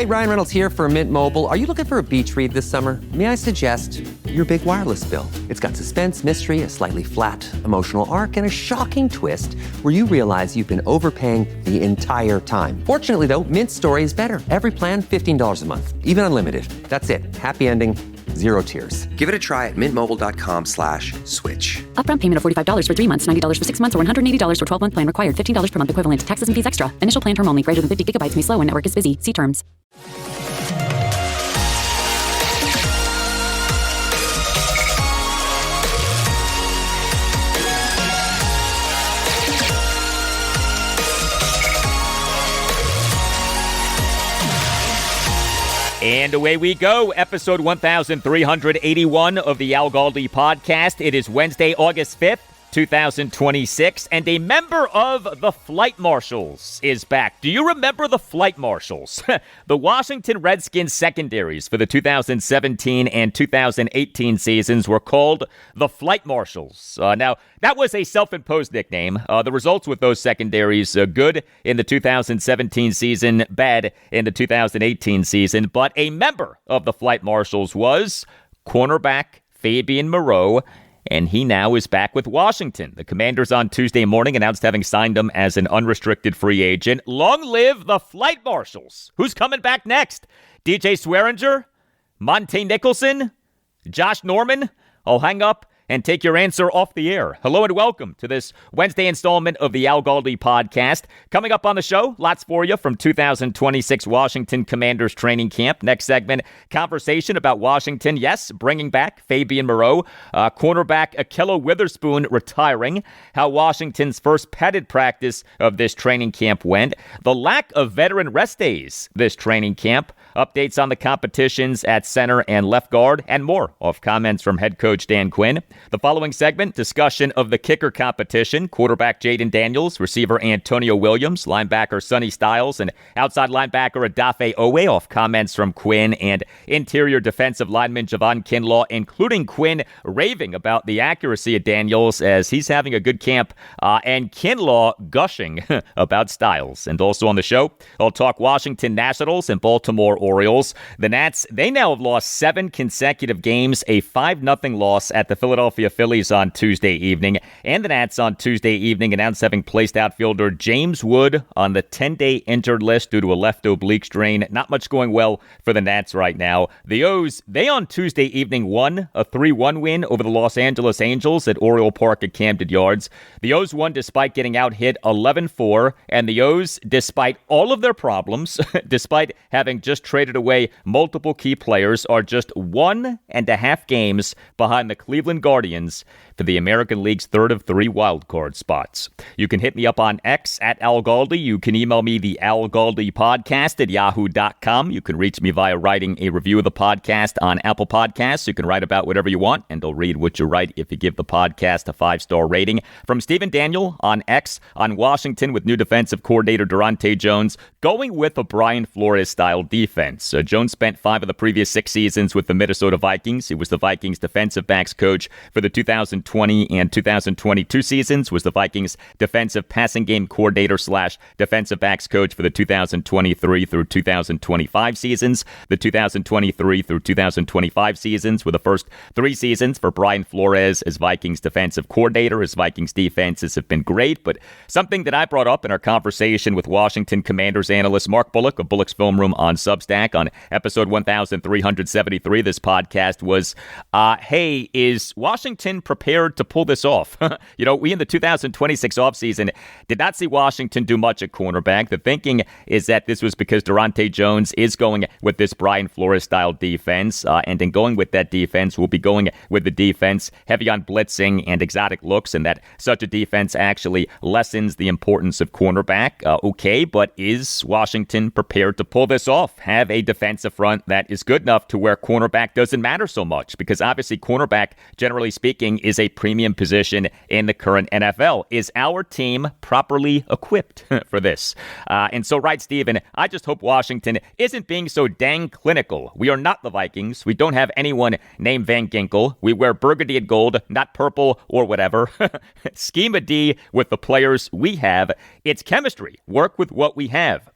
right, Ryan Reynolds here for Mint Mobile. Are you looking for a beach read this summer? May I suggest your big wireless bill? It's got suspense, mystery, a slightly flat emotional arc, and a shocking twist where you realize you've been overpaying the entire time. Fortunately, though, Mint's story is better. Every plan, $15 a month, even unlimited. That's it. Happy ending, zero tears. Give it a try at mintmobile.com/switch. Upfront payment of $45 for 3 months, $90 for 6 months, or $180 for 12-month plan required. $15 per month equivalent. Taxes and fees extra. Initial plan term only. Greater than 50 gigabytes may slow when network is busy. See terms. And away we go, episode 1381 of the Al Galdi podcast. It is Wednesday, August 5th, 2026, and a member of the Flight Marshals is back. Do you remember the Flight Marshals? The Washington Redskins secondaries for the 2017 and 2018 seasons were called the Flight Marshals. Now, that was a self-imposed nickname. The results with those secondaries, good in the 2017 season, bad in the 2018 season, but a member of the Flight Marshals was cornerback Fabian Moreau, and he now is back with Washington. The Commanders on Tuesday morning announced having signed him as an unrestricted free agent. Long live the Flight Marshals. Who's coming back next? DJ Swearinger? Monte Nicholson? Josh Norman? I'll hang up and take your answer off the air. Hello and welcome to this Wednesday installment of the Al Galdi podcast. Coming up on the show, lots for you from 2026 Washington Commanders training camp. Next segment, conversation about Washington. Yes, bringing back Fabian Moreau, cornerback Ahkello Witherspoon retiring, how Washington's first padded practice of this training camp went, the lack of veteran rest days this training camp, updates on the competitions at center and left guard, and more off comments from head coach Dan Quinn. The following segment, discussion of the kicker competition, quarterback Jayden Daniels, receiver Antonio Williams, linebacker Sonny Styles, and outside linebacker Odafe Oweh off comments from Quinn, and interior defensive lineman Javon Kinlaw, including Quinn raving about the accuracy of Daniels as he's having a good camp, and Kinlaw gushing about Styles. And also on the show, I'll talk Washington Nationals and Baltimore Orioles. The Nats, they now have lost 7 consecutive games, a 5-0 loss at the Philadelphia Phillies on Tuesday evening, and the Nats on Tuesday evening announced having placed outfielder James Wood on the 10-day injured list due to a left oblique strain. Not much going well for the Nats right now. The O's, they on Tuesday evening won a 3-1 win over the Los Angeles Angels at Oriole Park at Camden Yards. The O's won despite getting out-hit 11-4, and the O's, despite all of their problems, despite having just traded away multiple key players, are just 1.5 games behind the Cleveland Guardians for the American League's third of 3 wildcard spots. You can hit me up on X at Al Galdi. You can email me the Al Galdi podcast at yahoo.com. You can reach me via writing a review of the podcast on Apple Podcasts. You can write about whatever you want, and I'll read what you write if you give the podcast a 5-star rating. From Stephen Daniel on X, on Washington with new defensive coordinator Durante Jones, going with a Brian Flores-style defense. Jones spent 5 of the previous 6 seasons with the Minnesota Vikings. He was the Vikings defensive backs coach for the 2020 and 2022 seasons, was the Vikings defensive passing game coordinator / defensive backs coach for the 2023 through 2025 seasons. The 2023 through 2025 seasons were the first 3 seasons for Brian Flores as Vikings defensive coordinator. His Vikings defenses have been great, but something that I brought up in our conversation with Washington Commanders analyst Mark Bullock of Bullock's Film Room on Substack on episode 1373 this podcast was, hey, is Washington prepared to pull this off? We in the 2026 offseason did not see Washington do much at cornerback. The thinking is that this was because Durante Jones is going with this Brian Flores-style defense, and in going with that defense, we'll be going with the defense heavy on blitzing and exotic looks, and that such a defense actually lessens the importance of cornerback. Okay, but is Washington prepared to pull this off? Have a defensive front that is good enough to where cornerback doesn't matter so much? Because obviously cornerback, generally speaking, is a premium position in the current NFL. Is our team properly equipped for this? And so, right, Steven, I just hope Washington isn't being so dang clinical. We are not the Vikings. We don't have anyone named Van Ginkel. We wear burgundy and gold, not purple or whatever. Schema D with the players we have. It's chemistry. Work with what we have.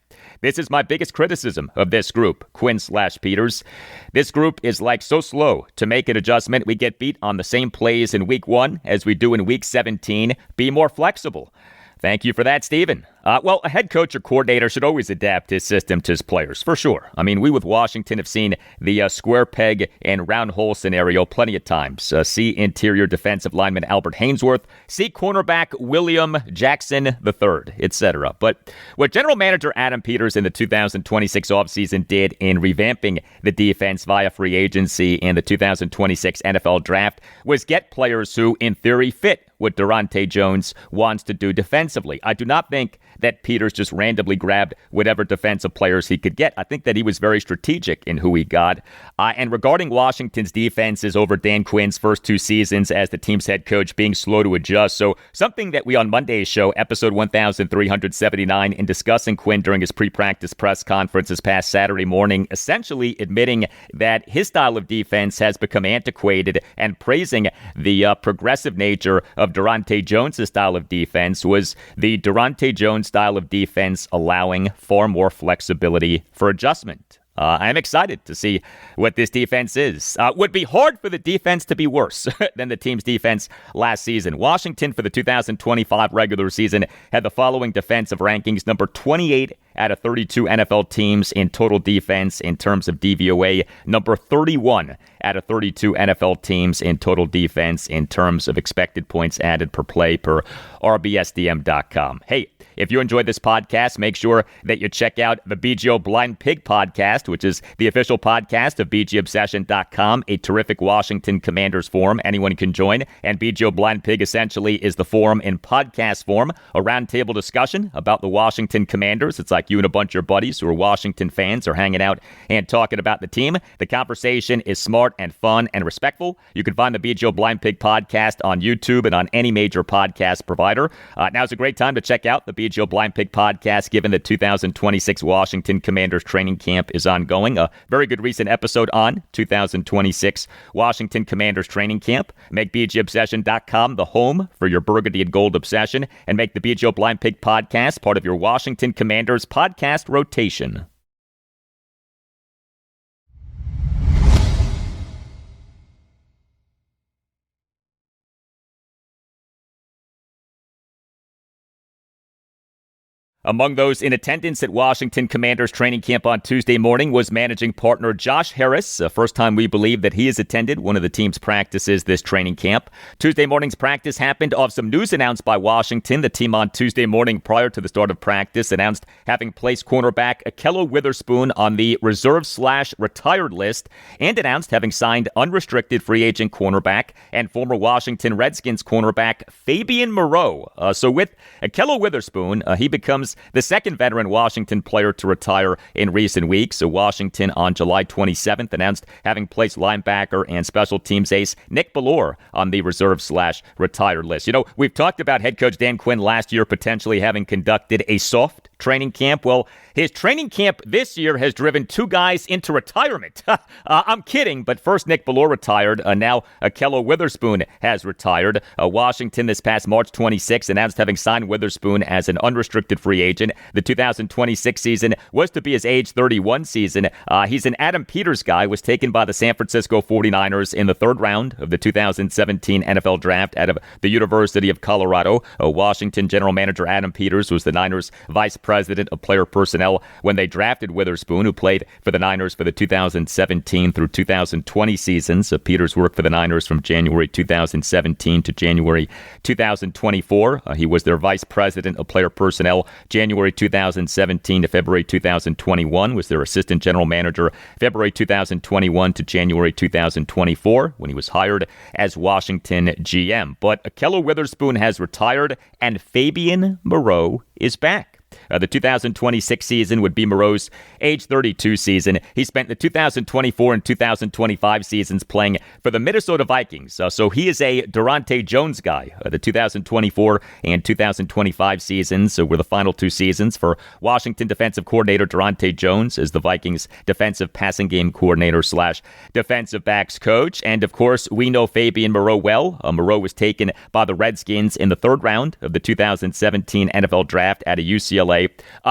This is my biggest criticism of this group, Quinn/Peters. This group is so slow to make an adjustment. We get beat on the same plays in week 1 as we do in week 17. Be more flexible. Thank you for that, Stephen. Well, a head coach or coordinator should always adapt his system to his players, for sure. I mean, we with Washington have seen the square peg and round hole scenario plenty of times. See interior defensive lineman Albert Hainsworth, see cornerback William Jackson III, etc. But what general manager Adam Peters in the 2026 offseason did in revamping the defense via free agency and the 2026 NFL draft was get players who, in theory, fit what Durante Jones wants to do defensively. I do not think that Peters just randomly grabbed whatever defensive players he could get. I think that he was very strategic in who he got. And regarding Washington's defenses over Dan Quinn's first 2 seasons as the team's head coach being slow to adjust. So something that we on Monday's show, episode 1379, in discussing Quinn during his pre-practice press conference this past Saturday morning, essentially admitting that his style of defense has become antiquated and praising the progressive nature of Durante Jones' style of defense, was the Durante Jones style of defense allowing far more flexibility for adjustment. I'm excited to see what this defense is. Would be hard for the defense to be worse than the team's defense last season. Washington for the 2025 regular season had the following defensive rankings: number 28 out of 32 NFL teams in total defense in terms of DVOA, number 31 out of 32 NFL teams in total defense in terms of expected points added per play per RBSDM.com. Hey, if you enjoyed this podcast, make sure that you check out the BGO Blind Pig podcast, which is the official podcast of BGObsession.com, a terrific Washington Commanders forum anyone can join. And BGO Blind Pig essentially is the forum in podcast form, a roundtable discussion about the Washington Commanders. It's like you and a bunch of your buddies who are Washington fans are hanging out and talking about the team. The conversation is smart and fun and respectful. You can find the BGO Blind Pig podcast on YouTube and on any major podcast provider. Now's a great time to check out the BGO Blind Pig podcast, given the 2026 Washington Commanders training camp is ongoing. A very good recent episode on 2026 Washington Commanders training camp. Make BGObsession.com the home for your burgundy and gold obsession, and make the BGO Blind Pig podcast part of your Washington Commanders podcast rotation. Among those in attendance at Washington Commanders training camp on Tuesday morning was managing partner Josh Harris. First time we believe that he has attended one of the team's practices this training camp. Tuesday morning's practice happened off some news announced by Washington. The team on Tuesday morning prior to the start of practice announced having placed cornerback Ahkello Witherspoon on the reserve/retired list, and announced having signed unrestricted free agent cornerback and former Washington Redskins cornerback Fabian Moreau. So with Ahkello Witherspoon, he becomes the second veteran Washington player to retire in recent weeks. So Washington on July 27th announced having placed linebacker and special teams ace Nick Bellore on the reserve/retired list. You know, we've talked about head coach Dan Quinn last year potentially having conducted a soft training camp. Well, his training camp this year has driven 2 guys into retirement. I'm kidding, but first Nick Bellore retired. Now Ahkello Witherspoon has retired. Washington this past March 26 announced having signed Witherspoon as an unrestricted free agent. The 2026 season was to be his age 31 season. He's an Adam Peters guy, was taken by the San Francisco 49ers in the 3rd round of the 2017 NFL draft out of the University of Colorado. Washington general manager Adam Peters was the Niners vice president of player personnel when they drafted Witherspoon, who played for the Niners for the 2017 through 2020 seasons. Peters worked for the Niners from January 2017 to January 2024. He was their vice president of player personnel January 2017 to February 2021, was their assistant general manager February 2021 to January 2024 when he was hired as Washington GM. But Ahkello Witherspoon has retired and Fabian Moreau is back. The 2026 season would be Moreau's age 32 season. He spent the 2024 and 2025 seasons playing for the Minnesota Vikings. So he is a Durante Jones guy. The 2024 and 2025 seasons were the final 2 seasons for Washington defensive coordinator Durante Jones as the Vikings defensive passing game coordinator / defensive backs coach. And of course, we know Fabian Moreau well. Moreau was taken by the Redskins in the 3rd round of the 2017 NFL draft out of UCLA. play.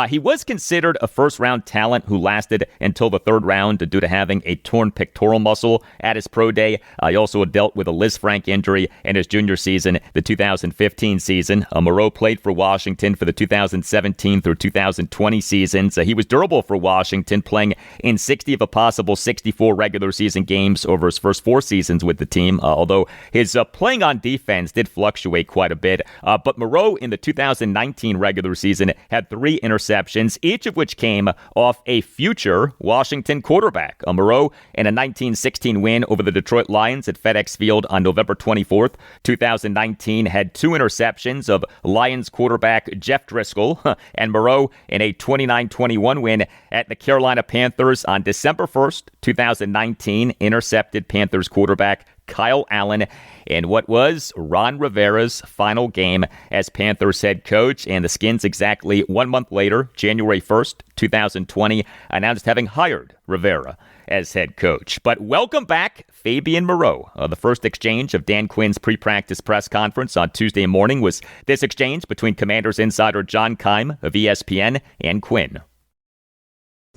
He was considered a first-round talent who lasted until the third round due to having a torn pectoral muscle at his pro day. He also dealt with a Liz Frank injury in his junior season, the 2015 season. Moreau played for Washington for the 2017 through 2020 seasons. He was durable for Washington, playing in 60 of a possible 64 regular season games over his first 4 seasons with the team, although his playing on defense did fluctuate quite a bit. But Moreau in the 2019 regular season had 3 interceptions, each of which came off a future Washington quarterback. Moreau in a 1916 win over the Detroit Lions at FedEx Field on November 24th, 2019 had 2 interceptions of Lions quarterback Jeff Driscoll, and Moreau in a 29-21 win at the Carolina Panthers on December 1st, 2019 intercepted Panthers quarterback Kyle Allen in what was Ron Rivera's final game as Panthers head coach. And the Skins exactly 1 month later, January 1st, 2020, announced having hired Rivera as head coach. But welcome back, Fabian Moreau. The first exchange of Dan Quinn's pre-practice press conference on Tuesday morning was this exchange between Commanders insider John Keim of ESPN and Quinn.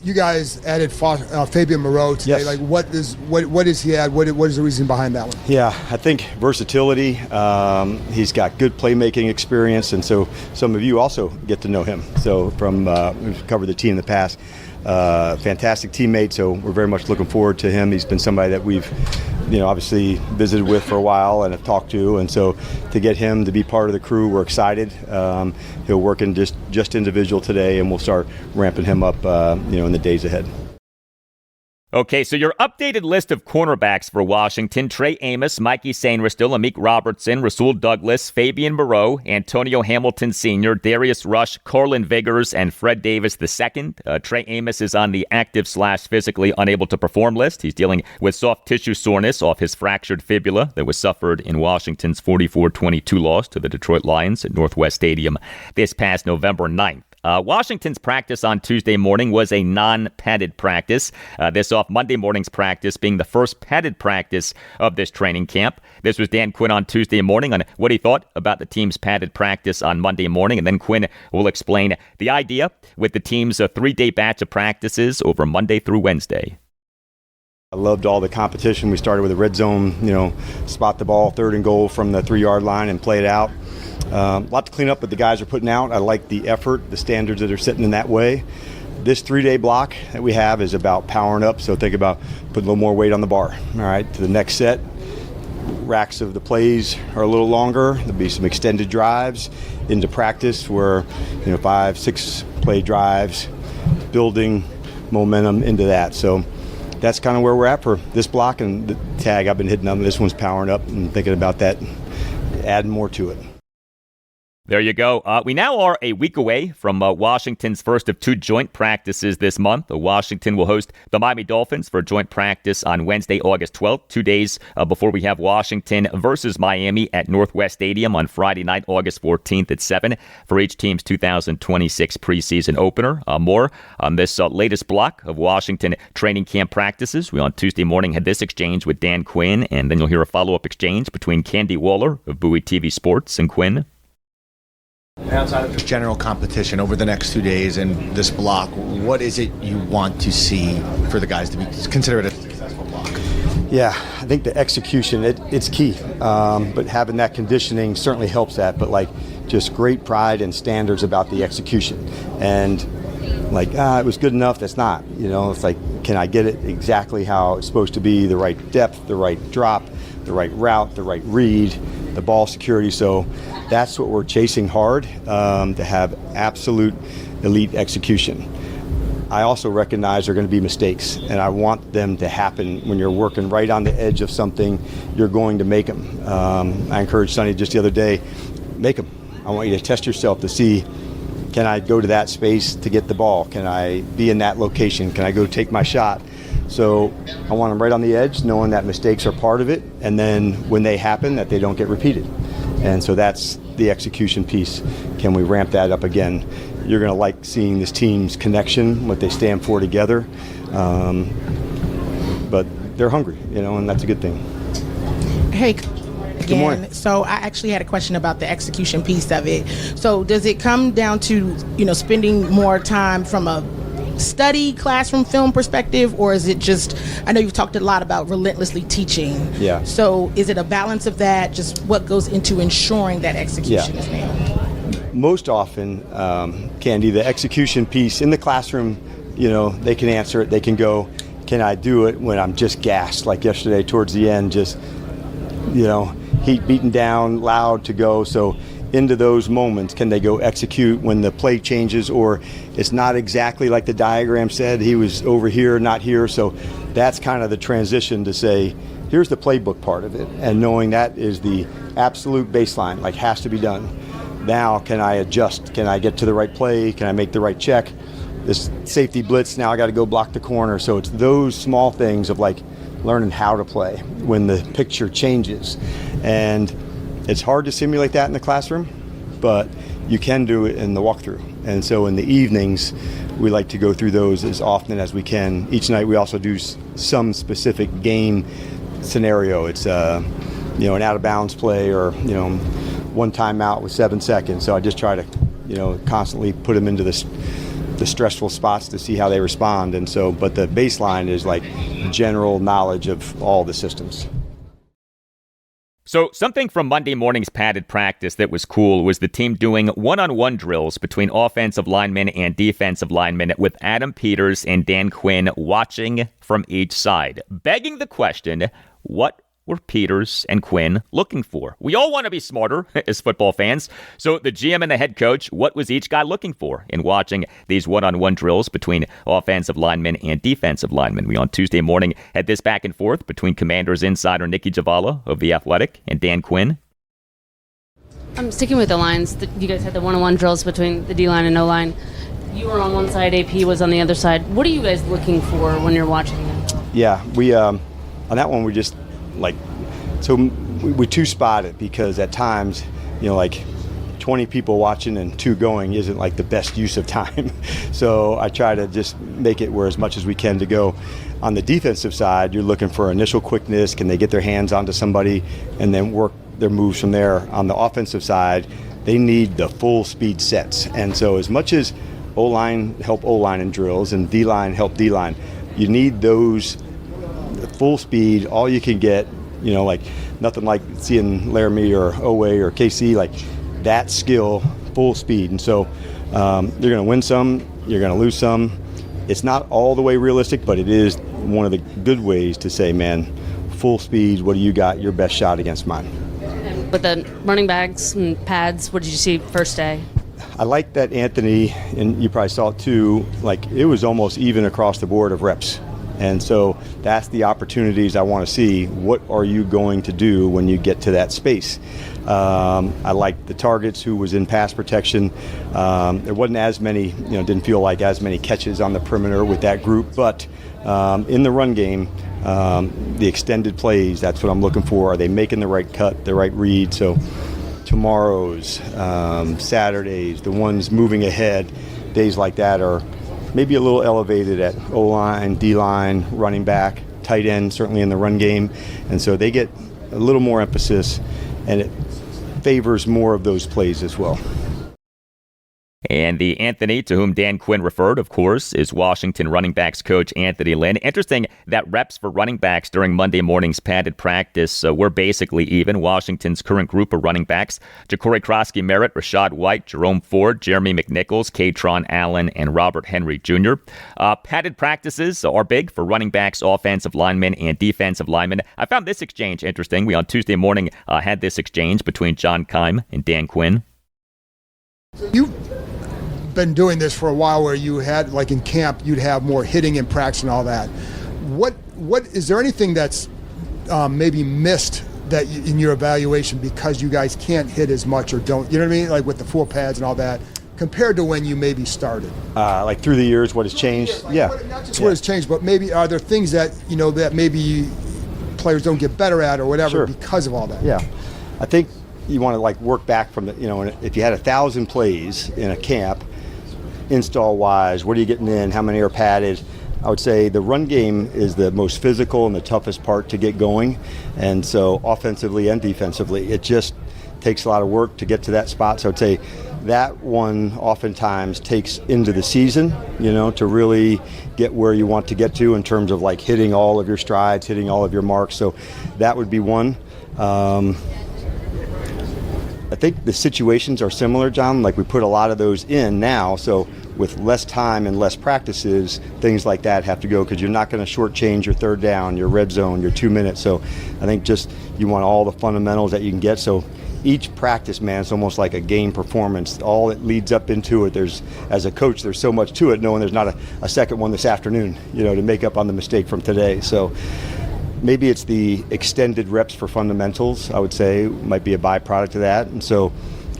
You guys added Fabian Moreau today. Yes. Like, what does he add? What is the reason behind that one? Yeah, I think versatility. He's got good playmaking experience, and so some of you also get to know him. So from we've covered the team in the past. Fantastic teammate, so we're very much looking forward to him. He's been somebody that we've, obviously visited with for a while and have talked to, and so to get him to be part of the crew, we're excited. He'll work in just individual today, and we'll start ramping him up, in the days ahead. Okay, so your updated list of cornerbacks for Washington: Trey Amos, Mikey Sainristil, Amik Robertson, Rasul Douglas, Fabian Moreau, Antonio Hamilton Sr., Darius Rush, Carlin Vigors, and Fred Davis II. Trey Amos is on the active/physically unable to perform list. He's dealing with soft tissue soreness off his fractured fibula that was suffered in Washington's 44-22 loss to the Detroit Lions at Northwest Stadium this past November 9th. Washington's practice on Tuesday morning was a non-padded practice. This off Monday morning's practice being the first padded practice of this training camp. This was Dan Quinn on Tuesday morning on what he thought about the team's padded practice on Monday morning. And then Quinn will explain the idea with the team's 3-day batch of practices over Monday through Wednesday. I loved all the competition. We started with a red zone, spot the ball, 3rd and goal from the 3-yard line and play it out. A lot to clean up what the guys are putting out. I like the effort, the standards that are sitting in that way. This 3-day block that we have is about powering up, so think about putting a little more weight on the bar. All right, to the next set, racks of the plays are a little longer. There'll be some extended drives into practice where, 5-6 play drives, building momentum into that. So that's kind of where we're at for this block, and the tag I've been hitting on. This one's powering up and thinking about that, adding more to it. There you go. We now are a week away from Washington's first of 2 joint practices this month. Washington will host the Miami Dolphins for a joint practice on Wednesday, August 12th, 2 days before we have Washington versus Miami at Northwest Stadium on Friday night, August 14th at 7 for each team's 2026 preseason opener. More on this latest block of Washington training camp practices. We on Tuesday morning had this exchange with Dan Quinn, and then you'll hear a follow-up exchange between Candy Waller of Bowie TV Sports and Quinn. Outside of just general competition over the next 2 days and this block, what is it you want to see for the guys to be considered a successful block? Yeah, I think the execution, it's key. But having that conditioning certainly helps that. But just great pride and standards about the execution. And it was good enough, that's not. It's can I get it exactly how it's supposed to be, the right depth, the right drop, the right route, the right read, the ball security. So that's what we're chasing hard, to have absolute elite execution. I also recognize there are going to be mistakes, and I want them to happen. When you're working right on the edge of something, you're going to make them. I encouraged Sonny just the other day, make them. I want you to test yourself to see, can I go to that space to get the ball? Can I be in that location? Can I go take my shot? So I want them right on the edge, knowing that mistakes are part of it, and then when they happen, that they don't get repeated. And so that's the execution piece. Can we ramp that up again? You're going to like seeing this team's connection, what they stand for together. But they're hungry, and that's a good thing. Hey, again. morning. So I actually had a question about the execution piece of it. So does it come down to, spending more time from a study classroom film perspective, or is it just, I know you've talked a lot about relentlessly teaching. Yeah. So is it a balance of that? Just what goes into ensuring that execution is nailed? Most often, Candy, the execution piece in the classroom, they can answer it. They can go, can I do it when I'm just gassed? Like yesterday towards the end, just, heat beaten down, loud to go. So into those moments, can they go execute when the play changes, or it's not exactly like the diagram said, he was over here, not here. So that's kind of the transition to say, here's the playbook part of it, and knowing that is the absolute baseline, like has to be done. Now, can I adjust? Can I get to the right play? Can I make the right check? This safety blitz, now I got to go block the corner. So it's those small things of like learning how to play when the picture changes. And it's hard to simulate that in the classroom, but you can do it in the walkthrough. And so in the evenings, we like to go through those as often as we can. Each night we also do some specific game scenario. It's an out of bounds play, or one timeout with 7 seconds. So I just try to constantly put them into the stressful spots to see how they respond. And so, but the baseline is like general knowledge of all the systems. So something from Monday morning's padded practice that was cool was the team doing one-on-one drills between offensive linemen and defensive linemen, with Adam Peters and Dan Quinn watching from each side, begging the question, what were Peters and Quinn looking for? We all want to be smarter as football fans. So the GM and the head coach, what was each guy looking for in watching these one-on-one drills between offensive linemen and defensive linemen? We on Tuesday morning had this back and forth between Commanders insider Nikki Javala of The Athletic and Dan Quinn. I'm sticking with the lines. You guys had the one-on-one drills between the D-line and O-line. You were on one side, AP was on the other side. What are you guys looking for when you're watching them? Yeah, we on that one we just we two-spot it, because at times, 20 people watching and 2 going isn't like the best use of time. So I try to just make it where as much as we can to go. On the defensive side, you're looking for initial quickness. Can they get their hands onto somebody and then work their moves from there? On the offensive side, they need the full speed sets. And so as much as O-line help O-line in drills and D-line help D-line, you need those full speed, all you can get, nothing like seeing Laramie or Oweh or KC, like that skill, full speed. And so you're going to win some, you're going to lose some. It's not all the way realistic, but it is one of the good ways to say, man, full speed, what do you got, your best shot against mine? And with the running backs and pads, what did you see first day? I like that Anthony, and you probably saw it too, like it was almost even across the board of reps. And so that's the opportunities I want to see. What are you going to do when you get to that space? I like the targets who was in pass protection. There wasn't as many, didn't feel like as many catches on the perimeter with that group. But in the run game, the extended plays, that's what I'm looking for. Are they making the right cut, the right read? So tomorrow's, Saturdays, the ones moving ahead, days like that are maybe a little elevated at O-line, D-line, running back, tight end, certainly in the run game. And so they get a little more emphasis, and it favors more of those plays as well. And the Anthony to whom Dan Quinn referred, of course, is Washington running backs coach Anthony Lynn. Interesting that reps for running backs during Monday morning's padded practice were basically even. Washington's current group of running backs, Ja'Cory Krosky-Merritt, Rashad White, Jerome Ford, Jeremy McNichols, Katron Allen, and Robert Henry Jr. Padded practices are big for running backs, offensive linemen, and defensive linemen. I found this exchange interesting. We on Tuesday morning had this exchange between John Keim and Dan Quinn. You've been doing this for a while, where you had, like in camp, you'd have more hitting in practice and all that. What is there anything that's maybe missed that in your evaluation because you guys can't hit as much or don't, you know what I mean? Like with the full pads and all that, compared to when you maybe started? Like through the years, what has changed? Yeah. Not just what has changed, but maybe are there things that, that maybe players don't get better at or whatever because of all that? Yeah. I think you want to work back from the, if you had 1,000 plays in a camp, install wise, what are you getting in? How many are padded? I would say the run game is the most physical and the toughest part to get going. And so offensively and defensively, it just takes a lot of work to get to that spot. So I would say that one oftentimes takes into the season, to really get where you want to get to in terms of like hitting all of your strides, hitting all of your marks. So that would be one. I think the situations are similar, John. Like we put a lot of those in now. So with less time and less practices, things like that have to go because you're not going to shortchange your third down, your red zone, your 2 minutes. So I think just you want all the fundamentals that you can get. So each practice, man, it's almost like a game performance. All it leads up into it. As a coach, there's so much to it, knowing there's not a second one this afternoon, to make up on the mistake from today. So maybe it's the extended reps for fundamentals, I would say, might be a byproduct of that. And so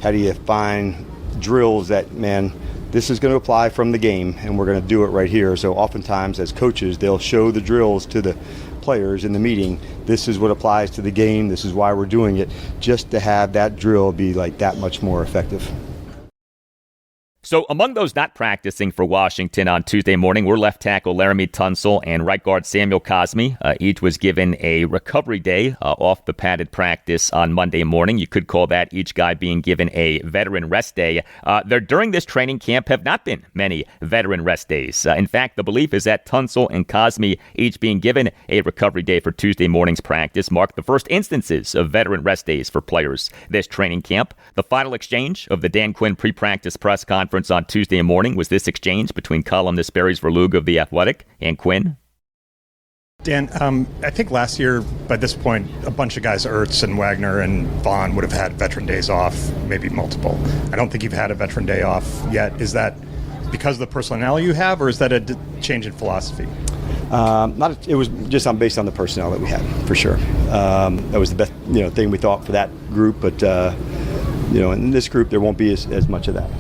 how do you find drills that, man, this is going to apply from the game, and we're going to do it right here. So oftentimes as coaches, they'll show the drills to the players in the meeting. This is what applies to the game. This is why we're doing it, just to have that drill be like that much more effective. So among those not practicing for Washington on Tuesday morning were left tackle Laramie Tunsil and right guard Samuel Cosmi. Each was given a recovery day off the padded practice on Monday morning. You could call that each guy being given a veteran rest day. There during this training camp have not been many veteran rest days. In fact, the belief is that Tunsil and Cosmi each being given a recovery day for Tuesday morning's practice marked the first instances of veteran rest days for players this training camp. The final exchange of the Dan Quinn pre-practice press conference on Tuesday morning was this exchange between columnist Barry Verlug of The Athletic and Quinn. Dan, I think last year, by this point, a bunch of guys, Ertz and Wagner and Vaughn, would have had veteran days off, maybe multiple. I don't think you've had a veteran day off yet. Is that because of the personnel you have, or is that a change in philosophy? It was just based on the personnel that we had, for sure. That was the best thing we thought for that group, but in this group there won't be as much of that.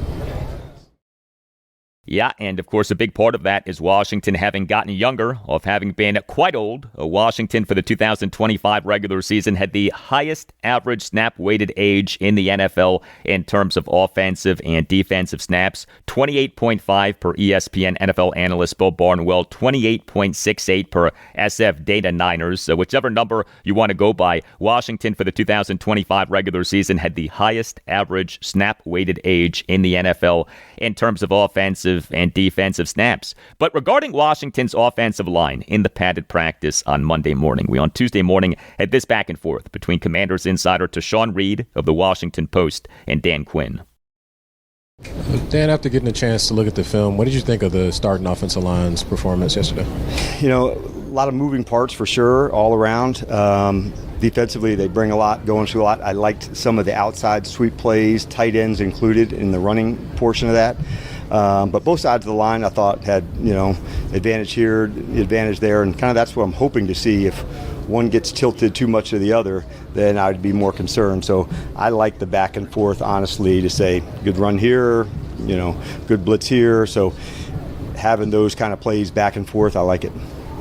Yeah, and of course a big part of that is Washington having gotten younger, of having been quite old. Washington for the 2025 regular season had the highest average snap-weighted age in the NFL in terms of offensive and defensive snaps, 28.5 per ESPN NFL analyst Bill Barnwell, 28.68 per SF Data Niners. So whichever number you want to go by, Washington for the 2025 regular season had the highest average snap-weighted age in the NFL in terms of offensive and defensive snaps. But regarding Washington's offensive line in the padded practice on Monday morning, we on Tuesday morning had this back and forth between Commanders insider Tashawn Reed of the Washington Post and Dan Quinn. Dan, after getting a chance to look at the film, what did you think of the starting offensive line's performance yesterday? A lot of moving parts for sure all around. Defensively, they bring a lot, going through a lot. I liked some of the outside sweep plays, tight ends included in the running portion of that. But both sides of the line, I thought, had, advantage here, advantage there, and kind of that's what I'm hoping to see. If one gets tilted too much to the other, then I'd be more concerned. So I like the back and forth, honestly, to say good run here, good blitz here. So having those kind of plays back and forth, I like it.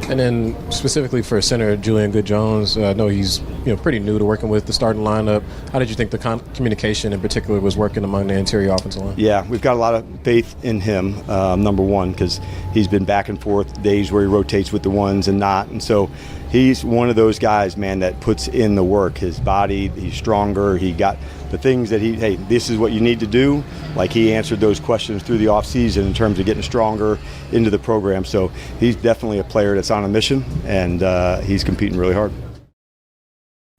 And then specifically for center Julian Good-Jones, I know he's pretty new to working with the starting lineup. How did you think the communication in particular was working among the interior offensive line? Yeah, we've got a lot of faith in him, number one, because he's been back and forth days where he rotates with the ones and not. And so he's one of those guys, man, that puts in the work. His body, he's stronger. He got the things that this is what you need to do. Like he answered those questions through the offseason in terms of getting stronger into the program. So he's definitely a player that's on a mission, and he's competing really hard.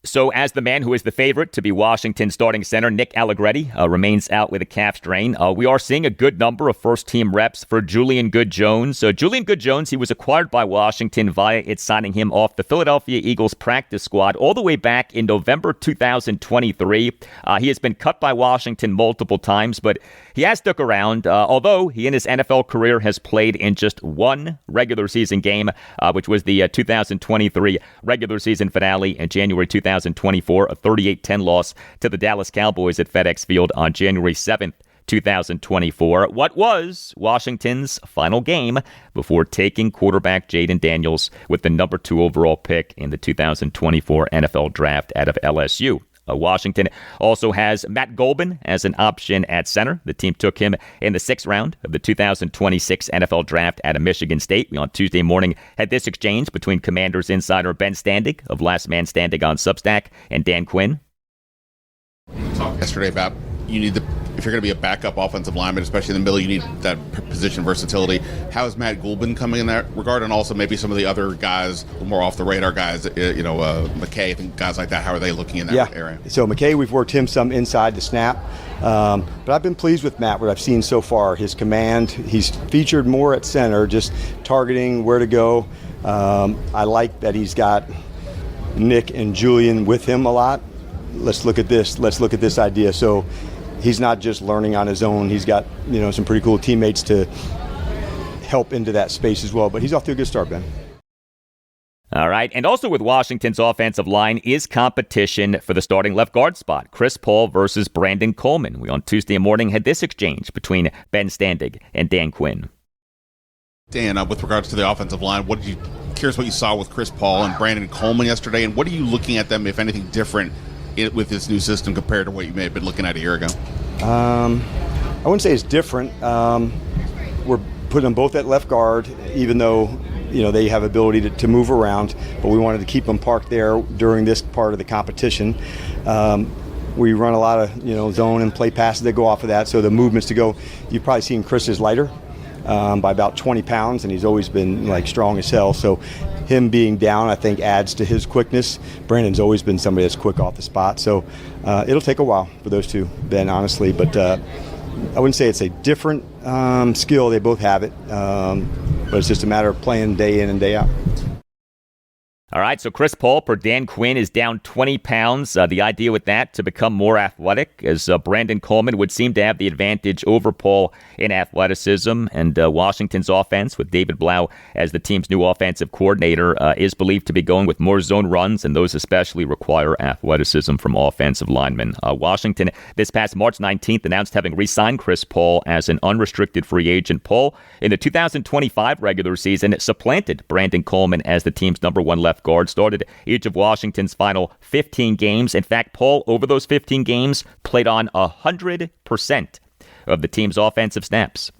So as the man who is the favorite to be Washington's starting center, Nick Allegretti, remains out with a calf strain, we are seeing a good number of first-team reps for Julian Good-Jones. Julian Good-Jones, he was acquired by Washington via its signing him off the Philadelphia Eagles practice squad all the way back in November 2023. He has been cut by Washington multiple times, but he has stuck around, although he in his NFL career has played in just one regular season game, which was the 2023 regular season finale in January 2024, a 38-10 loss to the Dallas Cowboys at FedEx Field on January 7th, 2024. What was Washington's final game before taking quarterback Jayden Daniels with the number 2 overall pick in the 2024 NFL Draft out of LSU. Washington also has Matt Golban as an option at center. The team took him in the 6th round of the 2026 NFL Draft out of Michigan State. We on Tuesday morning had this exchange between Commanders insider Ben Standig of Last Man Standing on Substack and Dan Quinn. Talked yesterday about if you're going to be a backup offensive lineman, especially in the middle, you need that position versatility. How is Matt Golban coming in that regard? And also maybe some of the other guys, more off the radar guys, McKay, I think guys like that, how are they looking in that area? So McKay, we've worked him some inside the snap. But I've been pleased with Matt, what I've seen so far. His command, he's featured more at center, just targeting where to go. I like that he's got Nick and Julian with him a lot. Let's look at this idea. So he's not just learning on his own. He's got, some pretty cool teammates to help into that space as well. But he's off to a good start, Ben. All right. And also with Washington's offensive line is competition for the starting left guard spot. Chris Paul versus Brandon Coleman. We on Tuesday morning had this exchange between Ben Standig and Dan Quinn. Dan, with regards to the offensive line, curious what you saw with Chris Paul and Brandon Coleman yesterday, and what are you looking at them, if anything, different with this new system compared to what you may have been looking at a year ago? I wouldn't say it's different. We're putting them both at left guard, even though they have ability to move around, but we wanted to keep them parked there during this part of the competition. We run a lot of zone and play passes that go off of that, so the movements to go. You've probably seen Chris is lighter by about 20 pounds, and he's always been strong as hell. So him being down, I think, adds to his quickness. Brandon's always been somebody that's quick off the spot. So it'll take a while for those two, Ben, honestly. But I wouldn't say it's a different skill. They both have it. But it's just a matter of playing day in and day out. All right, so Chris Paul per Dan Quinn is down 20 pounds. The idea with that, to become more athletic, as Brandon Coleman would seem to have the advantage over Paul in athleticism. And Washington's offense, with David Blau as the team's new offensive coordinator, is believed to be going with more zone runs, and those especially require athleticism from offensive linemen. Washington, this past March 19th, announced having re-signed Chris Paul as an unrestricted free agent. Paul, in the 2025 regular season, supplanted Brandon Coleman as the team's number one left guard, started each of Washington's final 15 games. In fact, Paul, over those 15 games, played on 100% of the team's offensive snaps.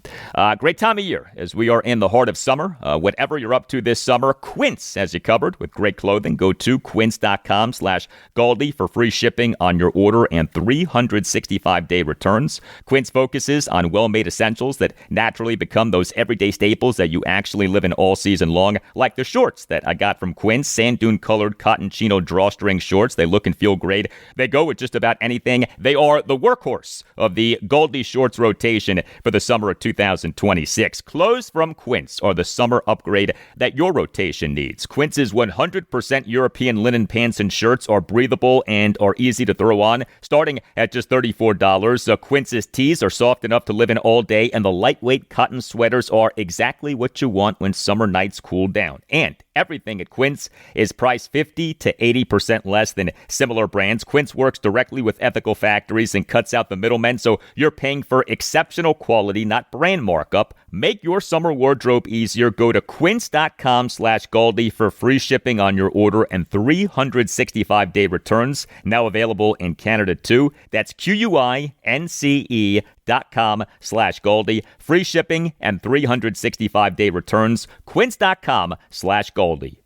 Great time of year as we are in the heart of summer. Whatever you're up to this summer, Quince has you covered with great clothing. Go to quince.com/Galdi for free shipping on your order and 365-day returns. Quince focuses on well-made essentials that naturally become those everyday staples that you actually live in all season long, like the shorts that I got from Quince, sand dune colored cotton chino drawstring shorts. They look and feel great. They go with just about anything. They are the workhorse of the Galdi shorts rotation for the summer of 2026. Clothes from Quince are the summer upgrade that your rotation needs. Quince's 100% European linen pants and shirts are breathable and are easy to throw on, starting at just $34. Quince's tees are soft enough to live in all day, and the lightweight cotton sweaters are exactly what you want when summer nights cool down. And everything at Quince is priced 50 to 80% less than similar brands. Quince works directly with ethical factories and cuts out the middlemen, so you're paying for exceptional quality, not brand markup. Make your summer wardrobe easier. Go to quince.com/Galdi for free shipping on your order and 365-day returns. Now available in Canada too. That's QUINCE.com/Galdi. Free shipping and 365-day returns. Quince.com/Galdi.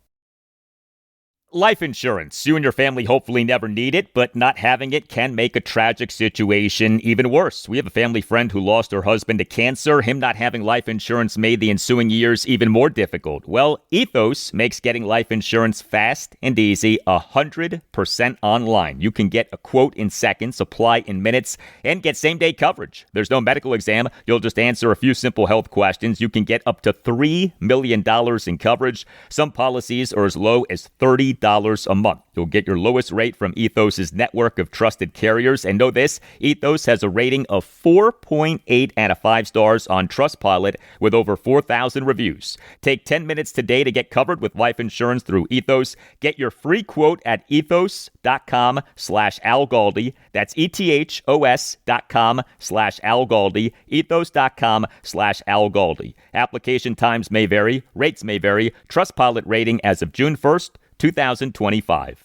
Life insurance. You and your family hopefully never need it, but not having it can make a tragic situation even worse. We have a family friend who lost her husband to cancer. Him not having life insurance made the ensuing years even more difficult. Well, Ethos makes getting life insurance fast and easy, 100% online. You can get a quote in seconds, apply in minutes, and get same-day coverage. There's no medical exam. You'll just answer a few simple health questions. You can get up to $3 million in coverage. Some policies are as low as $30 a month. You'll get your lowest rate from Ethos' network of trusted carriers. And know this, Ethos has a rating of 4.8 out of 5 stars on Trustpilot with over 4,000 reviews. Take 10 minutes today to get covered with life insurance through Ethos. Get your free quote at ethos.com/AlGaldi. That's ethos.com/AlGaldi. Ethos.com/AlGaldi. Application times may vary. Rates may vary. Trustpilot rating as of June 1st, 2025.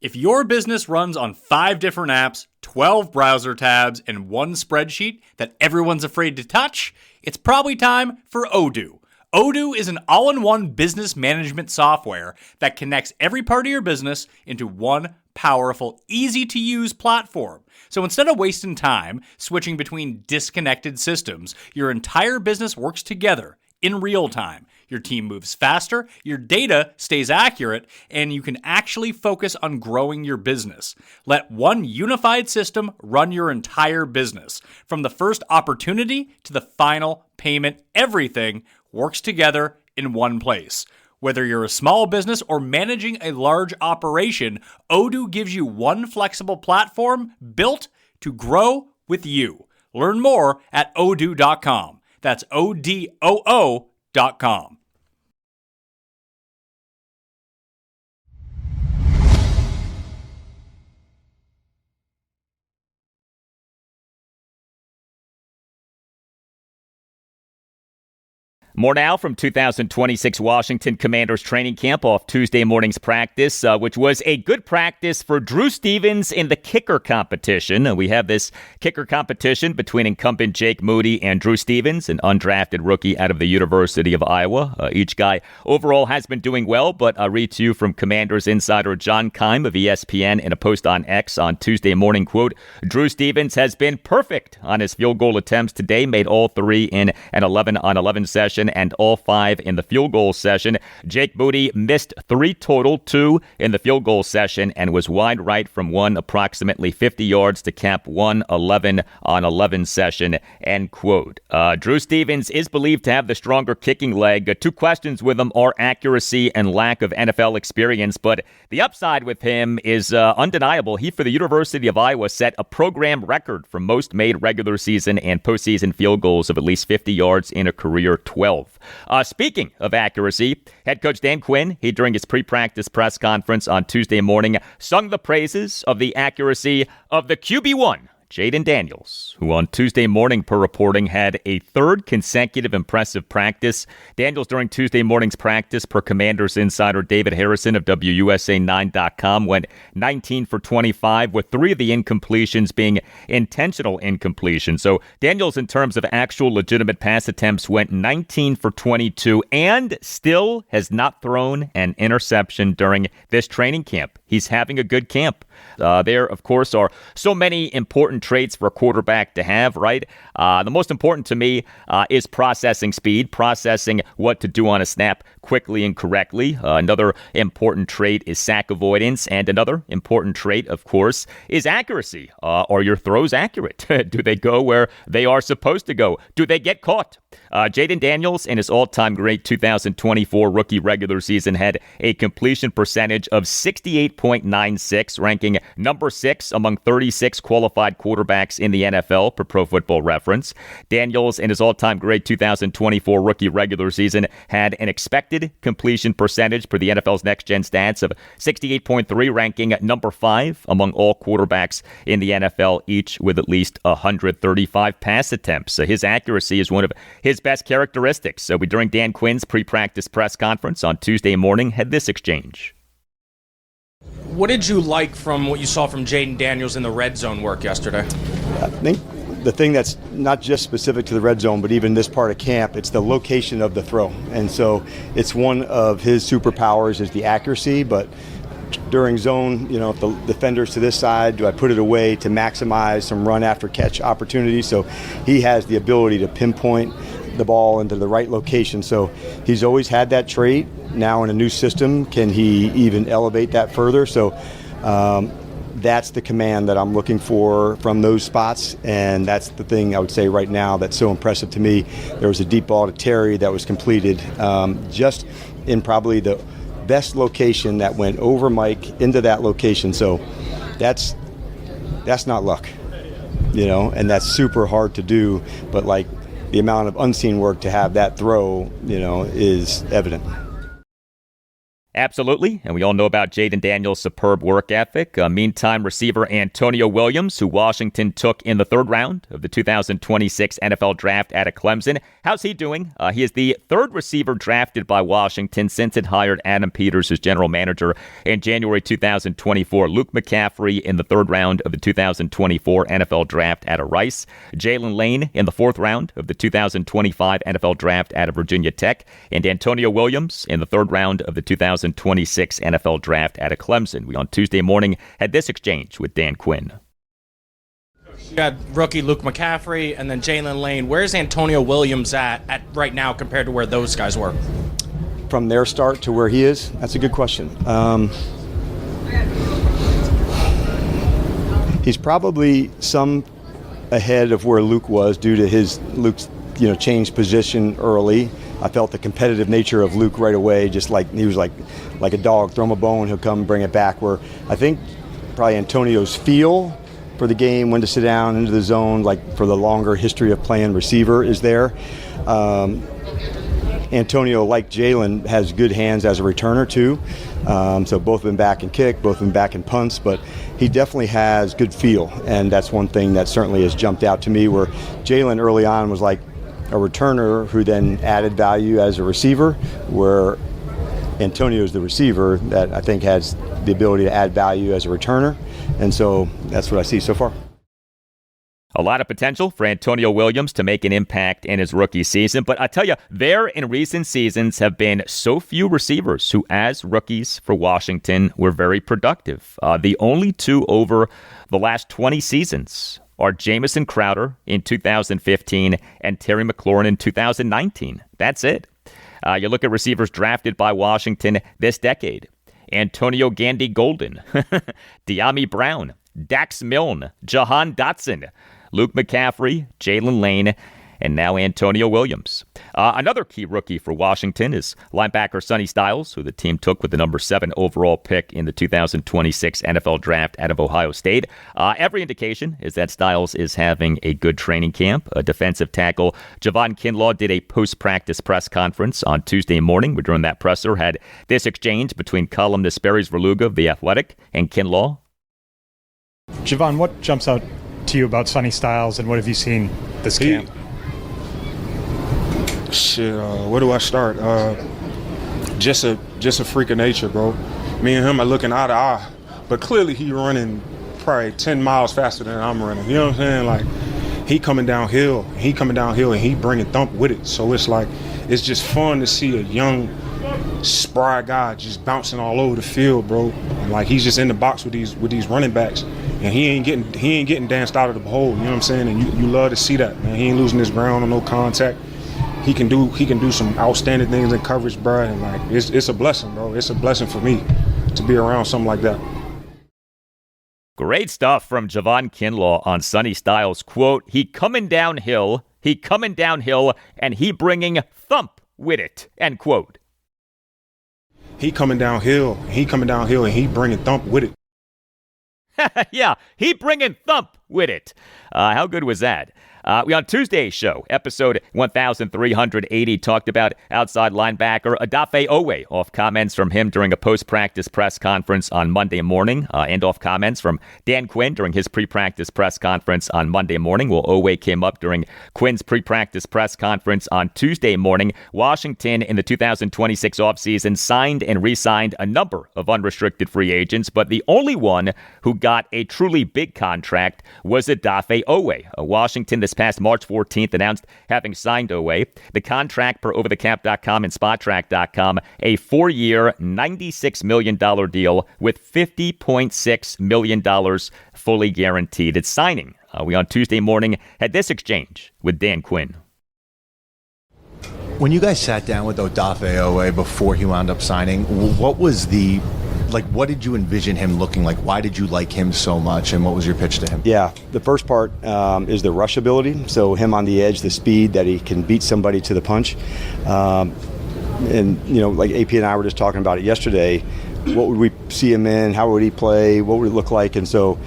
If your business runs on 5 different apps, 12 browser tabs, and one spreadsheet that everyone's afraid to touch, it's probably time for Odoo. Odoo is an all-in-one business management software that connects every part of your business into one powerful, easy-to-use platform. So instead of wasting time switching between disconnected systems, your entire business works together in real time. Your team moves faster, your data stays accurate, and you can actually focus on growing your business. Let one unified system run your entire business. From the first opportunity to the final payment, everything works together in one place. Whether you're a small business or managing a large operation, Odoo gives you one flexible platform built to grow with you. Learn more at odoo.com. That's ODOO.com. More now from 2026 Washington Commanders training camp off Tuesday morning's practice, which was a good practice for Drew Stevens in the kicker competition. We have this kicker competition between incumbent Jake Moody and Drew Stevens, an undrafted rookie out of the University of Iowa. Each guy overall has been doing well, but I'll read to you from Commanders insider John Keim of ESPN in a post on X on Tuesday morning, quote, Drew Stevens has been perfect on his field goal attempts today, made all 3 in an 11-on-11 session and all 5 in the field goal session. Jake Moody missed 3 total, 2 in the field goal session, and was wide right from one approximately 50 yards to cap 1 11-on-11 session, end quote. Drew Stevens is believed to have the stronger kicking leg. 2 questions with him are accuracy and lack of NFL experience, but the upside with him is undeniable. He, for the University of Iowa, set a program record for most made regular season and postseason field goals of at least 50 yards in a career 12. Speaking of accuracy, head coach Dan Quinn, he during his pre-practice press conference on Tuesday morning, sung the praises of the accuracy of the QB1, Jayden Daniels, who on Tuesday morning, per reporting, had a 3rd consecutive impressive practice. Daniels, during Tuesday morning's practice, per Commanders insider David Harrison of WUSA9.com, went 19 for 25, with 3 of the incompletions being intentional incompletions. So Daniels, in terms of actual legitimate pass attempts, went 19 for 22 and still has not thrown an interception during this training camp. He's having a good camp. There, of course, are so many important traits for a quarterback to have, right? The most important to me is processing speed, processing what to do on a snap quickly and correctly. Another important trait is sack avoidance, and another important trait, of course, is accuracy. Are your throws accurate? Do they go where they are supposed to go? Do they get caught? Jayden Daniels, in his all-time great 2024 rookie regular season, had a completion percentage of 68.96, ranking number 6 among 36 qualified quarterbacks in the NFL per Pro Football Reference. Daniels, in his all-time great 2024 rookie regular season, had an expected completion percentage per the NFL's next-gen stats of 68.3, ranking number 5 among all quarterbacks in the NFL, each with at least 135 pass attempts. So his accuracy is one of his best characteristics. So we, during Dan Quinn's pre-practice press conference on Tuesday morning, had this exchange. What did you like from what you saw from Jayden Daniels in the red zone work yesterday? I think the thing that's not just specific to the red zone, but even this part of camp, it's the location of the throw. And so it's one of his superpowers is the accuracy, but during zone, you know, if the defender's to this side, do I put it away to maximize some run after catch opportunities? So he has the ability to pinpoint the ball into the right location. So he's always had that trait. Now in a new system, can he even elevate that further? So that's the command that I'm looking for from those spots, and that's the thing I would say right now that's so impressive to me. There was a deep ball to Terry that was completed just in probably the best location that went over Mike into that location. So that's not luck, you know, and that's super hard to do, but like the amount of unseen work to have that throw, you know, is evident. Absolutely, and we all know about Jayden Daniels' superb work ethic. Meantime, receiver Antonio Williams, who Washington took in the third round of the 2026 NFL Draft out of Clemson. How's he doing? He is the third receiver drafted by Washington since it hired Adam Peters as general manager in January 2024. Luke McCaffrey in the third round of the 2024 NFL Draft out of Rice. Jalen Lane in the fourth round of the 2025 NFL Draft out of Virginia Tech. And Antonio Williams in the third round of the 2026 NFL Draft out of Clemson. We on Tuesday morning had this exchange with Dan Quinn. You got rookie Luke McCaffrey and then Jalen Lane. Where's Antonio Williams at right now compared to where those guys were? From their start to where he is, that's a good question. He's probably some ahead of where Luke was due to Luke's changed position early. I felt the competitive nature of Luke right away, just like he was like a dog, throw him a bone, he'll come and bring it back. Where I think probably Antonio's feel for the game, when to sit down into the zone, like for the longer history of playing receiver is there. Antonio, like Jalen, has good hands as a returner too. So both have been back in kick, both have been back in punts, but he definitely has good feel. And that's one thing that certainly has jumped out to me, where Jalen early on was like a returner who then added value as a receiver, where Antonio is the receiver that I think has the ability to add value as a returner. And so that's what I see so far. A lot of potential for Antonio Williams to make an impact in his rookie season. But I tell you, there in recent seasons have been so few receivers who, as rookies for Washington, were very productive. The only two over the last 20 seasons are Jamison Crowder in 2015 and Terry McLaurin in 2019. That's it. You look at receivers drafted by Washington this decade. Antonio Gandy Golden, De'Ami Brown, Dax Milne, Jahan Dotson, Luke McCaffrey, Jalen Lane, and now Antonio Williams. Another key rookie for Washington is linebacker Sonny Styles, who the team took with the number 7 overall pick in the 2026 NFL Draft out of Ohio State. Every indication is that Styles is having a good training camp. Defensive tackle Javon Kinlaw did a post-practice press conference on Tuesday morning. During that presser, had this exchange between columnist Barry Verluga of The Athletic and Kinlaw. Javon, what jumps out to you about Sonny Styles, and what have you seen this camp? Shit, where do I start? Just a freak of nature, bro. Me and him are looking eye to eye, but clearly he running probably 10 miles faster than I'm running. You know what I'm saying? Like, he coming downhill, and he bringing thump with it. So it's like, it's just fun to see a young, spry guy just bouncing all over the field, bro. And like, he's just in the box with these running backs, and he ain't getting danced out of the hole. You know what I'm saying? And you love to see that, man. He ain't losing his ground on no contact. He can do some outstanding things in coverage, bro. And like, it's a blessing, bro. It's a blessing for me to be around something like that. Great stuff from Javon Kinlaw on Sonny Styles. Quote, he coming downhill, and he bringing thump with it, end quote. He coming downhill, and he bringing thump with it. Yeah, he bringing thump with it. How good was that? We on Tuesday's show, episode 1380, talked about outside linebacker Odafe Oweh, off comments from him during a post-practice press conference on Monday morning, and off comments from Dan Quinn during his pre-practice press conference on Monday morning. Well, Oweh came up during Quinn's pre-practice press conference on Tuesday morning. Washington, in the 2026 offseason, signed and re-signed a number of unrestricted free agents, but the only one who got a truly big contract was Odafe Oweh. Washington this past March 14th announced having signed Oweh. The contract per overthecap.com and spottrack.com, a 4-year, $96 million deal with $50.6 million fully guaranteed. It's signing. We on Tuesday morning had this exchange with Dan Quinn. When you guys sat down with Odafe Oweh before he wound up signing, what was what did you envision him looking like? Why did you like him so much, and what was your pitch to him? Yeah, the first part is the rush ability. So him on the edge, the speed that he can beat somebody to the punch. And, like AP and I were just talking about it yesterday, what would we see him in? How would he play? What would it look like? And so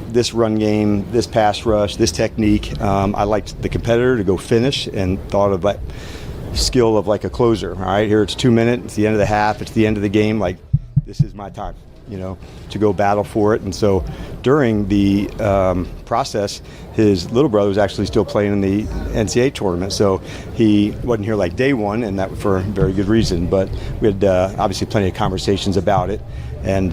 this run game, this pass rush, this technique, I liked the competitor to go finish, and thought of skill of like a closer. All right, here it's 2 minutes, it's the end of the half, it's the end of the game. Like, this is my time, to go battle for it. And so during the process, his little brother was actually still playing in the NCAA tournament. So he wasn't here like day one, and that for a very good reason. But we had obviously plenty of conversations about it. And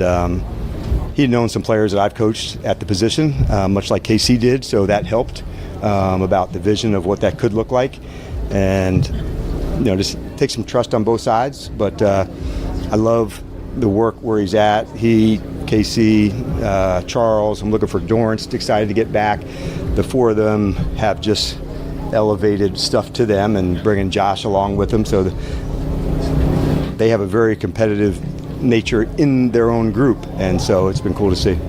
he'd known some players that I've coached at the position, much like KC did. So that helped about the vision of what that could look like. And, just take some trust on both sides. But I love the work where he's at. He, KC, Charles, I'm looking for Dorrance, excited to get back. The four of them have just elevated stuff to them, and bringing Josh along with them. So they have a very competitive nature in their own group, and so it's been cool to see.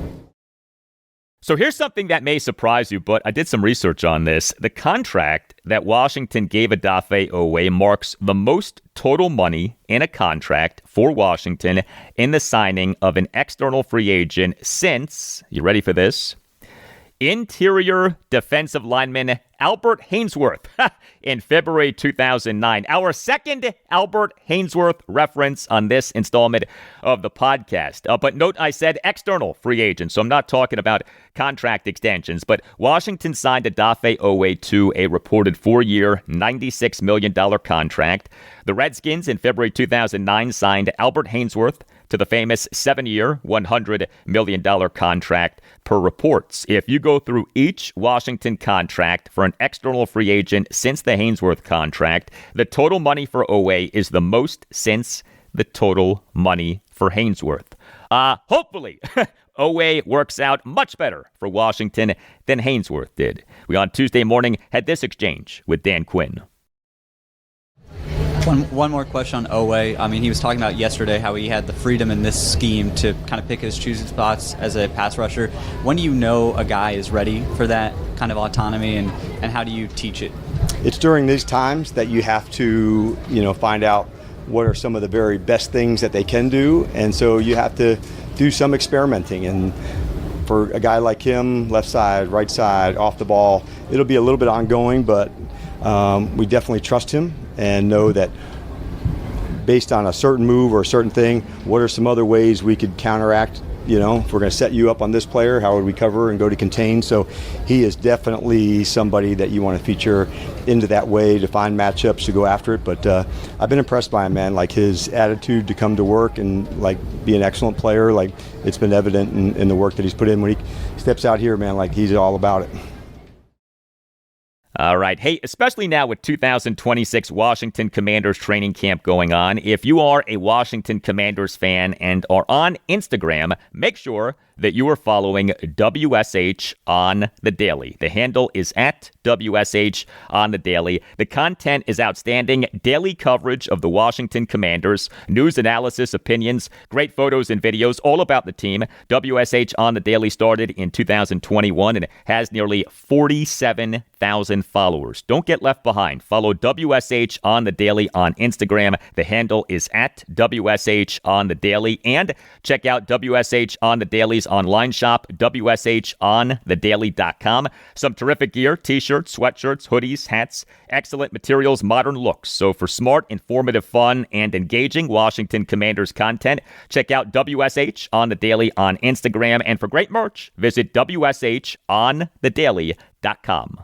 So here's something that may surprise you, but I did some research on this. The contract that Washington gave Odafe Oweh marks the most total money in a contract for Washington in the signing of an external free agent since, you ready for this? Interior defensive lineman Albert Haynesworth in February 2009. Our second Albert Haynesworth reference on this installment of the podcast. But note I said external free agent, so I'm not talking about contract extensions. But Washington signed Odafe Oweh to a reported 4-year, $96 million contract. The Redskins in February 2009 signed Albert Haynesworth to the famous 7-year, $100 million contract per reports. If you go through each Washington contract for an external free agent since the Haynesworth contract, the total money for Oweh is the most since the total money for Haynesworth. Hopefully, Oweh works out much better for Washington than Haynesworth did. We on Tuesday morning had this exchange with Dan Quinn. One more question on Oweh. I mean, he was talking about yesterday how he had the freedom in this scheme to kind of pick his choosing spots as a pass rusher. When do you know a guy is ready for that kind of autonomy, and how do you teach it? It's during these times that you have to, find out what are some of the very best things that they can do. And so you have to do some experimenting. And for a guy like him, left side, right side, off the ball, it'll be a little bit ongoing, but we definitely trust him and know that based on a certain move or a certain thing, what are some other ways we could counteract? If we're going to set you up on this player, how would we cover and go to contain? So he is definitely somebody that you want to feature into that way to find matchups to go after it. But I've been impressed by him, man. Like his attitude to come to work and like be an excellent player. Like it's been evident in the work that he's put in. When he steps out here, man, like he's all about it. All right. Hey, especially now with 2026 Washington Commanders training camp going on, if you are a Washington Commanders fan and are on Instagram, make sure that you are following WSH on the Daily. The handle is at WSH on the Daily. The content is outstanding. Daily coverage of the Washington Commanders, news, analysis, opinions, great photos and videos, all about the team. WSH on the Daily started in 2021 and has nearly 47,000 followers. Don't get left behind. Follow WSH on the Daily on Instagram. The handle is at WSH on the Daily. And check out WSH on the Daily's online shop, WSHonthedaily.com. Some terrific gear, t-shirts, sweatshirts, hoodies, hats, excellent materials, modern looks. So for smart, informative, fun, and engaging Washington Commanders content, check out WSH on the Daily on Instagram. And for great merch, visit WSHonthedaily.com.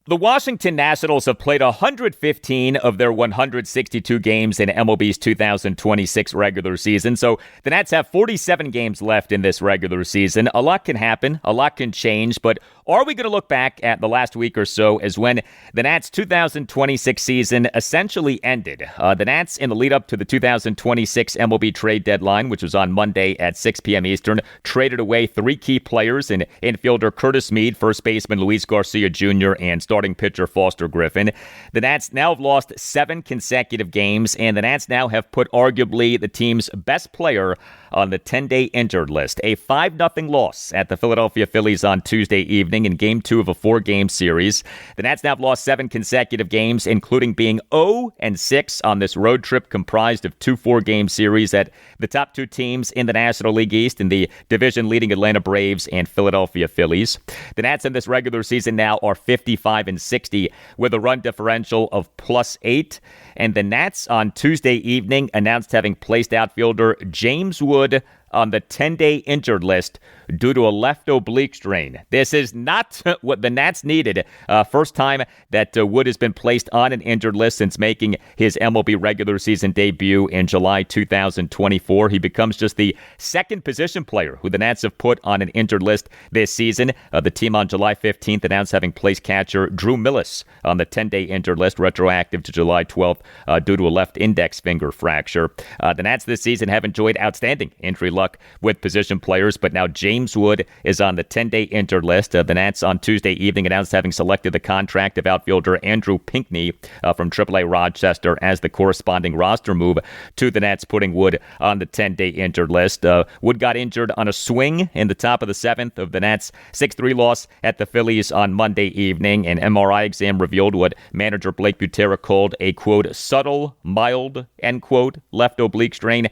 The Washington Nationals have played 115 of their 162 games in MLB's 2026 regular season, so the Nats have 47 games left in this regular season. A lot can happen, a lot can change, but are we going to look back at the last week or so as when the Nats' 2026 season essentially ended? The Nats, in the lead-up to the 2026 MLB trade deadline, which was on Monday at 6 p.m. Eastern, traded away 3 key players in infielder Curtis Mead, first baseman Luis Garcia Jr., and starting pitcher Foster Griffin. The Nats now have lost 7 consecutive games, and the Nats now have put arguably the team's best player on the 10-day injured list. A 5-0 loss at the Philadelphia Phillies on Tuesday evening in Game 2 of a 4-game series. The Nats now have lost 7 consecutive games, including being 0-6 on this road trip comprised of 2 4-game series at the top 2 teams in the National League East in the division-leading Atlanta Braves and Philadelphia Phillies. The Nats in this regular season now are 55-60 with a run differential of +8. And the Nats on Tuesday evening announced having placed outfielder James Wood on the 10-day injured list due to a left oblique strain. This is not what the Nats needed. First time that Wood has been placed on an injured list since making his MLB regular season debut in July 2024. He becomes just the second position player who the Nats have put on an injured list this season. The team on July 15th announced having placed catcher Drew Millis on the 10-day injured list, retroactive to July 12th due to a left index finger fracture. The Nats this season have enjoyed outstanding injury luck with position players, but now James Wood is on the 10-day injured list. The Nats on Tuesday evening announced having selected the contract of outfielder Andrew Pinckney from AAA Rochester as the corresponding roster move to the Nats, putting Wood on the 10-day injured list. Wood got injured on a swing in the top of the 7th of the Nats' 6-3 loss at the Phillies on Monday evening. An MRI exam revealed what manager Blake Butera called a, quote, subtle, mild, end quote, left oblique strain.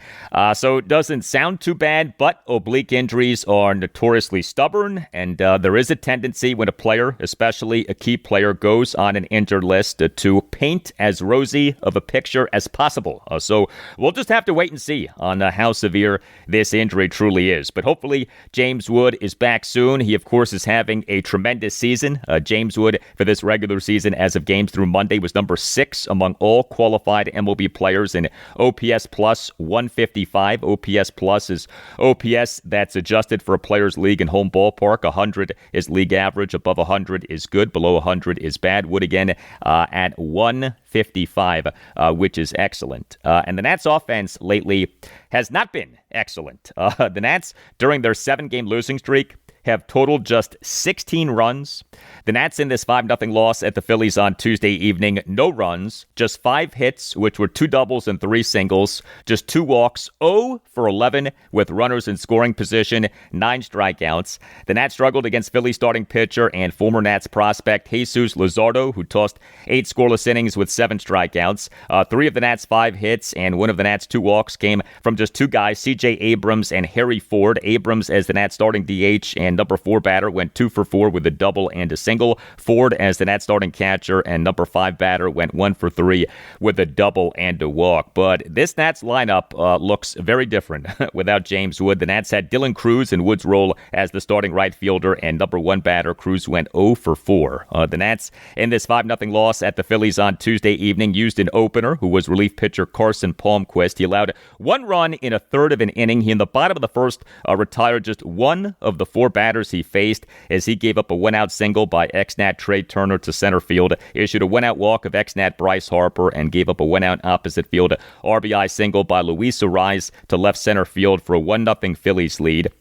So it doesn't sound too bad, but oblique injuries are notoriously stubborn, and there is a tendency when a player, especially a key player, goes on an injured list to paint as rosy of a picture as possible. So we'll just have to wait and see on how severe this injury truly is. But hopefully James Wood is back soon. He, of course, is having a tremendous season. James Wood, for this regular season, as of games through Monday, was number 6 among all qualified MLB players in OPS plus 155. OPS plus is OPS that's adjusted for a player's league and home ballpark. 100 is league average. Above 100 is good. Below 100 is bad. Wood again at 155, which is excellent. And the Nats offense lately has not been excellent. The Nats, during their 7-game losing streak, have totaled just 16 runs. The Nats in this 5-0 loss at the Phillies on Tuesday evening, no runs, just 5 hits, which were 2 doubles and 3 singles, just 2 walks, 0 for 11 with runners in scoring position, 9 strikeouts. The Nats struggled against Philly starting pitcher and former Nats prospect Jesus Luzardo, who tossed 8 scoreless innings with 7 strikeouts. 3 of the Nats' 5 hits and 1 of the Nats' 2 walks came from just 2 guys, C.J. Abrams and Harry Ford. Abrams as the Nats starting DH and number 4 batter went 2 for 4 with a double and a single. Ford as the Nats starting catcher and number 5 batter went 1 for 3 with a double and a walk. But this Nats lineup looks very different without James Wood. The Nats had Dylan Cruz in Wood's role as the starting right fielder and number 1 batter. Cruz went 0 for 4. The Nats in this 5-0 loss at the Phillies on Tuesday evening used an opener who was relief pitcher Carson Palmquist. He allowed 1 run in a third of an inning. He in the bottom of the first retired just 1 of the 4 batters he faced as he gave up a 1-out single by ex-Nat Trey Turner to center field, issued a 1-out walk of ex-Nat Bryce Harper, and gave up a 1-out opposite field RBI single by Luis Ariz to left center field for a 1-0 Phillies lead.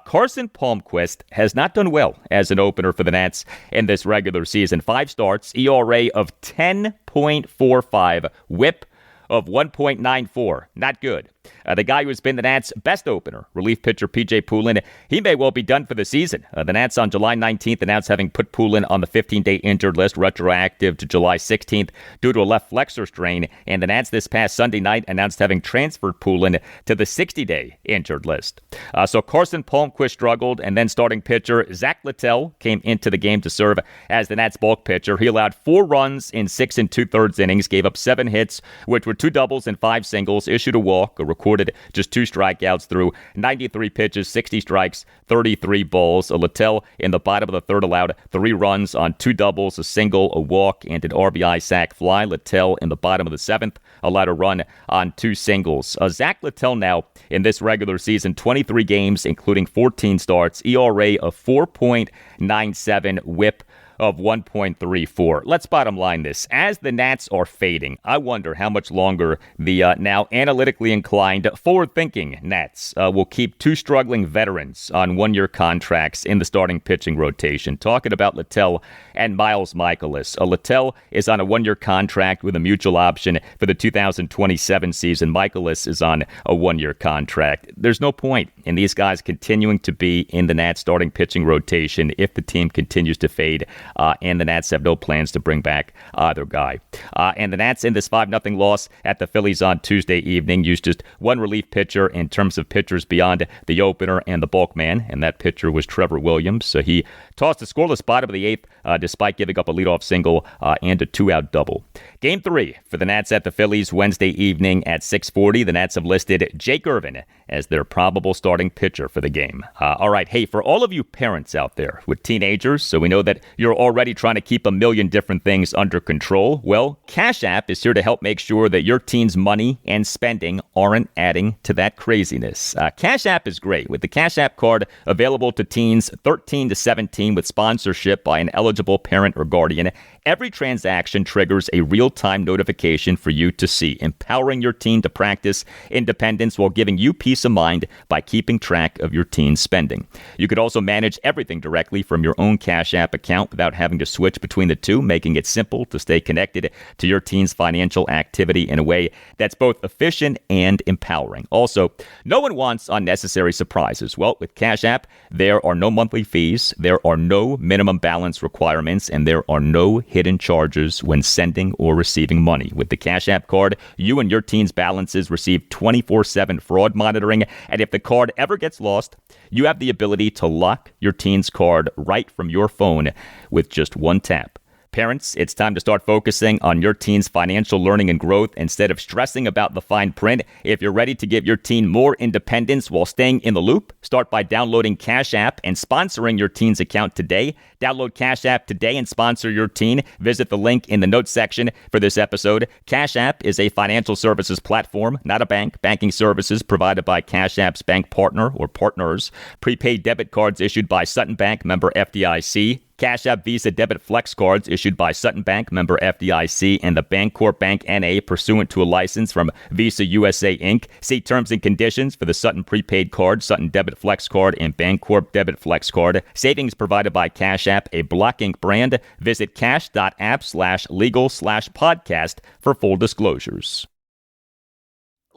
Carson Palmquist has not done well as an opener for the Nats in this regular season. 5 starts, ERA of 10.45, whip of 1.94. Not good. The guy who has been the Nats' best opener, relief pitcher P.J. Poulin, he may well be done for the season. The Nats on July 19th announced having put Poulin on the 15-day injured list, retroactive to July 16th due to a left flexor strain, and the Nats this past Sunday night announced having transferred Poulin to the 60-day injured list. So Carson Palmquist struggled, and then starting pitcher Zach Littell came into the game to serve as the Nats' bulk pitcher. He allowed 4 runs in 6 2/3 innings, gave up 7 hits, which were 2 doubles and 5 singles, issued a walk, recorded just 2 strikeouts through 93 pitches, 60 strikes, 33 balls. Littell in the bottom of the third allowed 3 runs on 2 doubles, a single, a walk, and an RBI sac fly. Littell in the bottom of the 7th allowed a run on 2 singles. Zach Littell now in this regular season, 23 games, including 14 starts, ERA of 4.97, whip of 1.34. Let's bottom line this. As the Nats are fading, I wonder how much longer the now analytically inclined, forward-thinking Nats will keep two struggling veterans on one-year contracts in the starting pitching rotation. Talking about Littell and Miles Mikolas. Littell is on a one-year contract with a mutual option for the 2027 season. Mikolas is on a one-year contract. There's no point in these guys continuing to be in the Nats starting pitching rotation if the team continues to fade, and the Nats have no plans to bring back either guy. And the Nats in this 5-0 loss at the Phillies on Tuesday evening used just one relief pitcher in terms of pitchers beyond the opener and the bulk man, and that pitcher was Trevor Williams. So he tossed a scoreless bottom of the eighth despite giving up a leadoff single and a two-out double. Game 3 for the Nats at the Phillies Wednesday evening at 6:40. The Nats have listed Jake Irvin as their probable starting pitcher for the game. All right, hey, for all of you parents out there with teenagers, so we know that you're already trying to keep a million different things under control, well, Cash App is here to help make sure that your teen's money and spending aren't adding to that craziness. Cash App is great. With the Cash App card available to teens 13 to 17 with sponsorship by an eligible parent or guardian, every transaction triggers a real-time notification for you to see, empowering your teen to practice independence while giving you peace of mind by keeping track of your teen's spending. You could also manage everything directly from your own Cash App account without having to switch between the two, making it simple to stay connected to your teen's financial activity in a way that's both efficient and empowering. Also, no one wants unnecessary surprises. Well, with Cash App, there are no monthly fees, there are no minimum balance requirements, and there are no hidden charges when sending or receiving money. With the Cash App card, you and your teen's balances receive 24/7 fraud monitoring, and if the card ever gets lost, you have the ability to lock your teen's card right from your phone with just one tap. Parents, it's time to start focusing on your teen's financial learning and growth instead of stressing about the fine print. If you're ready to give your teen more independence while staying in the loop, start by downloading Cash App and sponsoring your teen's account today. Download Cash App today and sponsor your teen. Visit the link in the notes section for this episode. Cash App is a financial services platform, not a bank. Banking services provided by Cash App's bank partner or partners. Prepaid debit cards issued by Sutton Bank, member FDIC. Cash App Visa Debit Flex cards issued by Sutton Bank, member FDIC, and the Bancorp Bank N.A. pursuant to a license from Visa USA Inc. See terms and conditions for the Sutton Prepaid Card, Sutton Debit Flex Card, and Bancorp Debit Flex Card. Savings provided by Cash App, a Block Inc. brand. Visit cash.app/legal/podcast for full disclosures.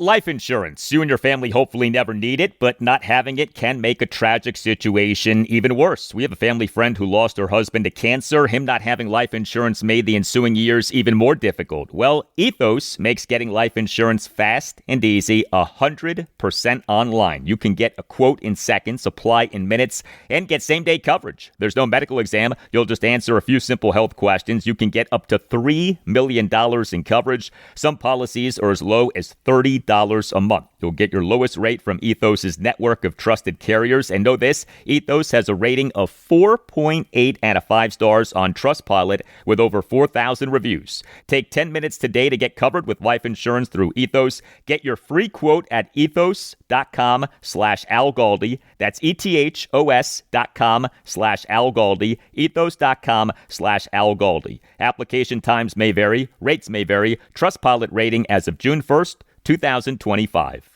Life insurance. You and your family hopefully never need it, but not having it can make a tragic situation even worse. We have a family friend who lost her husband to cancer. Him not having life insurance made the ensuing years even more difficult. Well, Ethos makes getting life insurance fast and easy, 100% online. You can get a quote in seconds, apply in minutes, and get same-day coverage. There's no medical exam. You'll just answer a few simple health questions. You can get up to $3 million in coverage. Some policies are as low as $30 a month. You'll get your lowest rate from Ethos' network of trusted carriers. And know this, Ethos has a rating of 4.8 out of 5 stars on Trustpilot with over 4,000 reviews. Take 10 minutes today to get covered with life insurance through Ethos. Get your free quote at ethos.com/Al Galdi. That's ethos.com/Al Galdi. Ethos.com/Al Galdi. Application times may vary. Rates may vary. Trustpilot rating as of June 1st, 2025.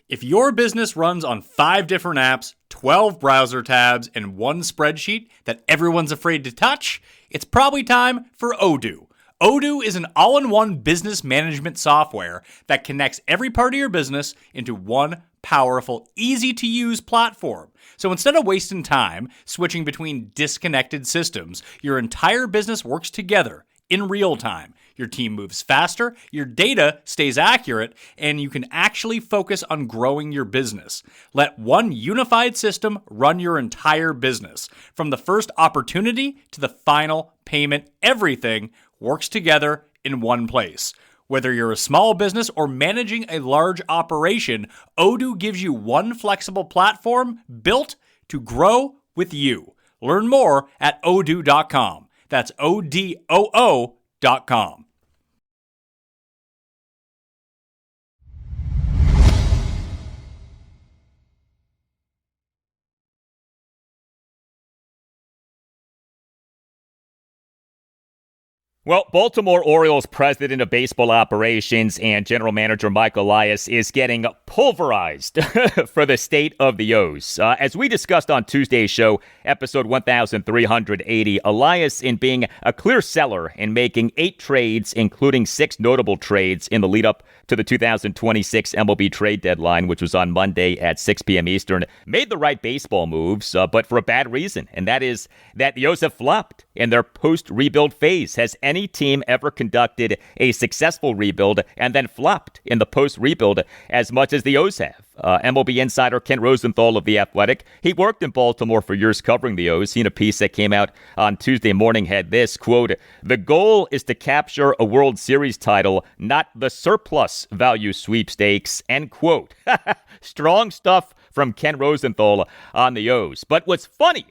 If your business runs on 5 different apps, 12 browser tabs, and one spreadsheet that everyone's afraid to touch, it's probably time for Odoo. Odoo is an all-in-one business management software that connects every part of your business into one powerful, easy-to-use platform. So instead of wasting time switching between disconnected systems, your entire business works together in real time. Your team moves faster, your data stays accurate, and you can actually focus on growing your business. Let one unified system run your entire business. From the first opportunity to the final payment, everything works together in one place. Whether you're a small business or managing a large operation, Odoo gives you one flexible platform built to grow with you. Learn more at odoo.com. That's ODOO.com. Well, Baltimore Orioles president of baseball operations and general manager Mike Elias is getting pulverized for the state of the O's. As we discussed on Tuesday's show, episode 1380, Elias, in being a clear seller in making 8 trades, including 6 notable trades in the lead up to the 2026 MLB trade deadline, which was on Monday at 6 p.m. Eastern, made the right baseball moves, but for a bad reason, and that is that the O's have flopped in their post-rebuild phase. Has any team ever conducted a successful rebuild and then flopped in the post-rebuild as much as the O's have? MLB insider Ken Rosenthal of The Athletic, he worked in Baltimore for years covering the O's. He, in a piece that came out on Tuesday morning, had this, quote, "The goal is to capture a World Series title, not the surplus value sweepstakes," end quote. Strong stuff from Ken Rosenthal on the O's. But what's funny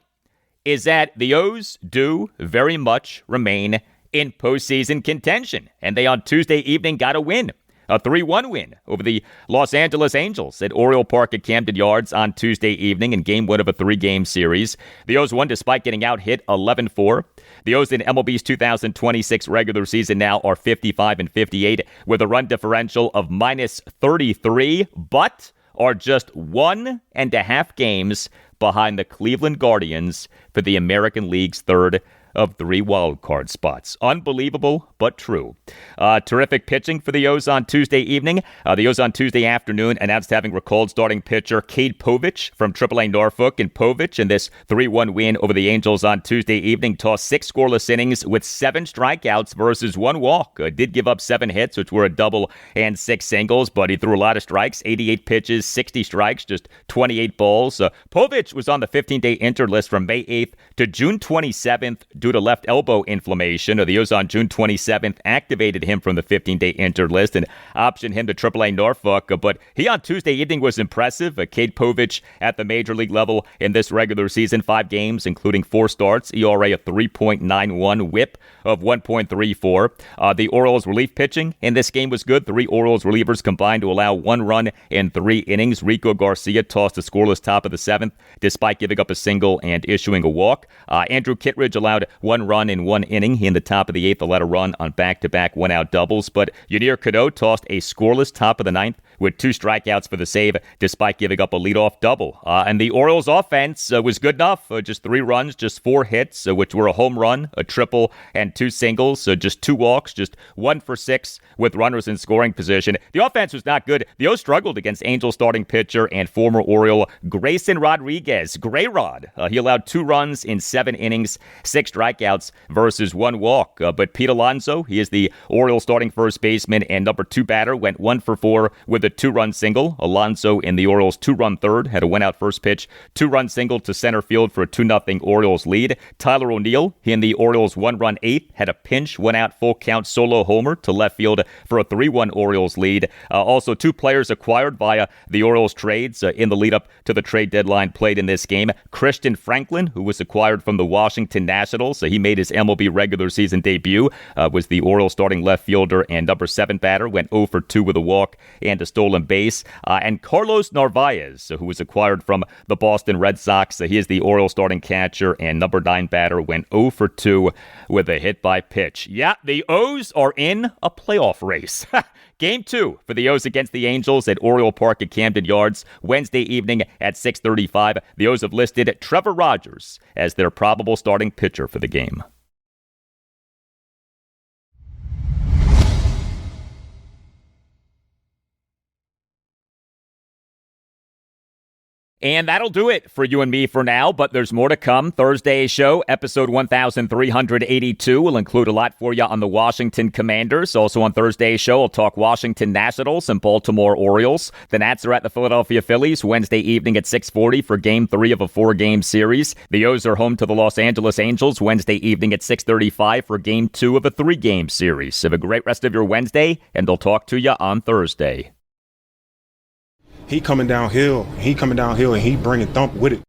is that the O's do very much remain in postseason contention, and they on Tuesday evening got a win. A 3-1 win over the Los Angeles Angels at Oriole Park at Camden Yards on Tuesday evening in game 1 of a 3-game series. The O's won despite getting out hit 11-4. The O's in MLB's 2026 regular season now are 55-58 with a run differential of -33, but are just 1.5 games behind the Cleveland Guardians for the American League's third of 3 wildcard spots. Unbelievable, but true. Terrific pitching for the O's on Tuesday evening. The O's on Tuesday afternoon announced having recalled starting pitcher Cade Povich from AAA Norfolk, and Povich in this 3-1 win over the Angels on Tuesday evening tossed 6 scoreless innings with 7 strikeouts versus 1 walk. Did give up 7 hits, which were a double and 6 singles, but he threw a lot of strikes, 88 pitches, 60 strikes, just 28 balls. Povich was on the 15-day injured list from May 8th to June 27th due to left elbow inflammation. The O's on June 27th activated him from the 15-day injured list and optioned him to AAA Norfolk. But he on Tuesday evening was impressive. Cade Povich at the major league level in this regular season, 5 games, including 4 starts, ERA of 3.91, whip of 1.34. The Orioles relief pitching in this game was good. 3 Orioles relievers combined to allow 1 run in 3 innings. Rico Garcia tossed a scoreless top of the 7th despite giving up a single and issuing a walk. Andrew Kittredge allowed 1 run in 1 inning. He in the top of the 8th allowed a run on back-to-back 1-out doubles. But Yadier Cano tossed a scoreless top of the 9th with 2 strikeouts for the save despite giving up a leadoff double. And the Orioles offense was good enough. Just 3 runs, just 4 hits, which were a home run, a triple, and 2 singles. Just 2 walks, just 1 for 6 with runners in scoring position. The offense was not good. The O's struggled against Angels starting pitcher and former Oriole Grayson Rodriguez, Gray Rod. He allowed 2 runs in 7 innings, 6 strikeouts versus 1 walk. But Pete Alonso, he is the Orioles starting first baseman and number 2 batter, went 1 for 4 with a 2-run single. Alonso in the Orioles' 2-run third had a 1-out first pitch, 2-run single to center field for a 2-0 Orioles lead. Tyler O'Neill, he in the Orioles' 1-run 8th, had a pinch, 1-out full count solo homer to left field for a 3-1 Orioles lead. Also, 2 players acquired via the Orioles trades in the lead up to the trade deadline played in this game. Christian Franklin, who was acquired from the Washington Nationals, he made his MLB regular season debut, was the Orioles starting left fielder and number 7 batter, went 0 for 2 with a walk and a stolen base. And Carlos Narvaez, who was acquired from the Boston Red Sox, he is the Orioles starting catcher and number 9 batter, went 0 for 2 with a hit by pitch. Yeah, the O's are in a playoff race. Game 2 for the O's against the Angels at Oriole Park at Camden Yards, Wednesday evening at 6:35. The O's have listed Trevor Rogers as their probable starting pitcher for the game. And that'll do it for you and me for now, but there's more to come. Thursday's show, episode 1382, will include a lot for you on the Washington Commanders. Also on Thursday's show, I'll talk Washington Nationals and Baltimore Orioles. The Nats are at the Philadelphia Phillies Wednesday evening at 6:40 for Game 3 of a 4-game series. The O's are home to the Los Angeles Angels Wednesday evening at 6:35 for Game 2 of a 3-game series. Have a great rest of your Wednesday, and I'll talk to you on Thursday. He coming downhill, and he bringing thump with it.